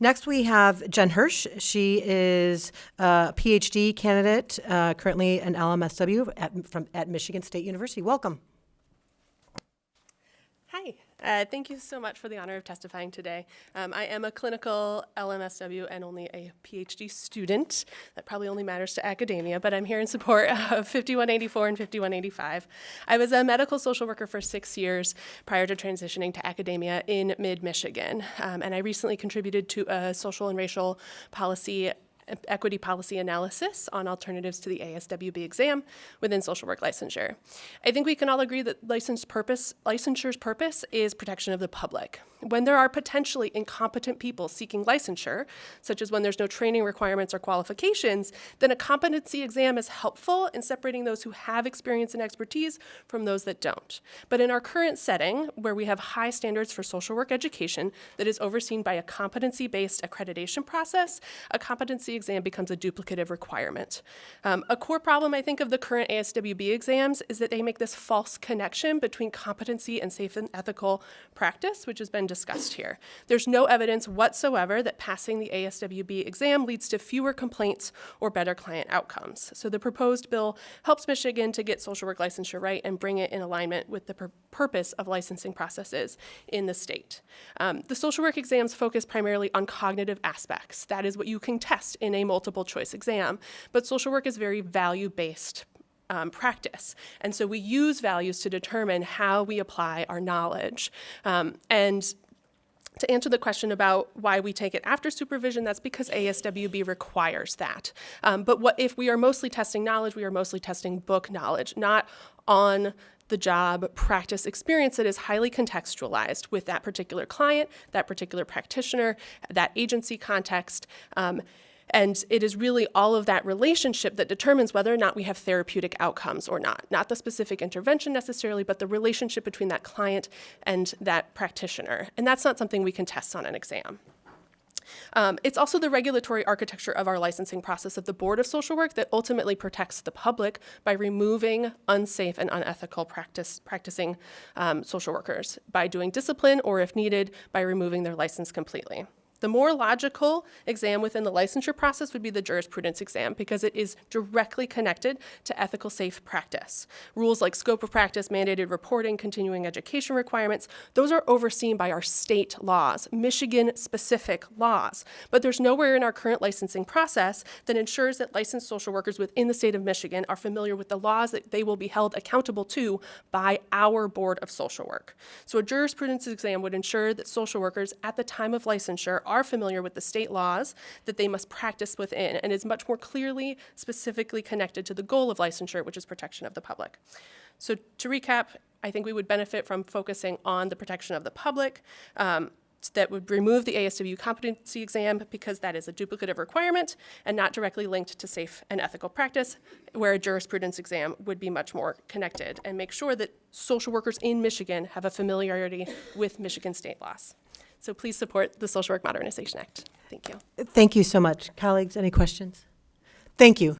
Next, we have Jen Hirsch. She is a PhD candidate, currently an LMSW at Michigan State University. Welcome. Hi, thank you so much for the honor of testifying today. I am a clinical LMSW and only a PhD student. That probably only matters to academia, but I'm here in support of 5184 and 5185. I was a medical social worker for 6 years prior to transitioning to academia in mid-Michigan, and I recently contributed to a social and racial policy equity policy analysis on alternatives to the ASWB exam within social work licensure. I think we can all agree that licensure's purpose is protection of the public. When there are potentially incompetent people seeking licensure, such as when there's no training requirements or qualifications, then a competency exam is helpful in separating those who have experience and expertise from those that don't. But in our current setting, where we have high standards for social work education that is overseen by a competency-based accreditation process, a competency exam becomes a duplicative requirement. A core problem, I think, of the current ASWB exams is that they make this false connection between competency and safe and ethical practice, which has been discussed here. There's no evidence whatsoever that passing the ASWB exam leads to fewer complaints or better client outcomes. So the proposed bill helps Michigan to get social work licensure right and bring it in alignment with the purpose of licensing processes in the state. The social work exams focus primarily on cognitive aspects. That is what you can test in a multiple choice exam, but social work is very value-based practice. And so we use values to determine how we apply our knowledge. And to answer the question about why we take it after supervision, that's because ASWB requires that. But what if we are mostly testing knowledge, we are mostly testing book knowledge, not on the job practice experience that is highly contextualized with that particular client, that particular practitioner, that agency context. And it is really all of that relationship that determines whether or not we have therapeutic outcomes or not the specific intervention necessarily, but the relationship between that client and that practitioner. And that's not something we can test on an exam. It's also the regulatory architecture of our licensing process of the Board of Social Work that ultimately protects the public by removing unsafe and unethical practicing social workers by doing discipline or, if needed, by removing their license completely. The more logical exam within the licensure process would be the jurisprudence exam because it is directly connected to ethical safe practice. Rules like scope of practice, mandated reporting, continuing education requirements, those are overseen by our state laws, Michigan-specific laws. But there's nowhere in our current licensing process that ensures that licensed social workers within the state of Michigan are familiar with the laws that they will be held accountable to by our Board of Social Work. So a jurisprudence exam would ensure that social workers at the time of licensure are familiar with the state laws that they must practice within and is much more clearly, specifically connected to the goal of licensure, which is protection of the public. So to recap, I think we would benefit from focusing on the protection of the public. That would remove the ASW competency exam because that is a duplicative requirement and not directly linked to safe and ethical practice, where a jurisprudence exam would be much more connected and make sure that social workers in Michigan have a familiarity with Michigan state laws. So please support the Social Work Modernization Act. Thank you. Thank you so much. Colleagues, any questions? Thank you.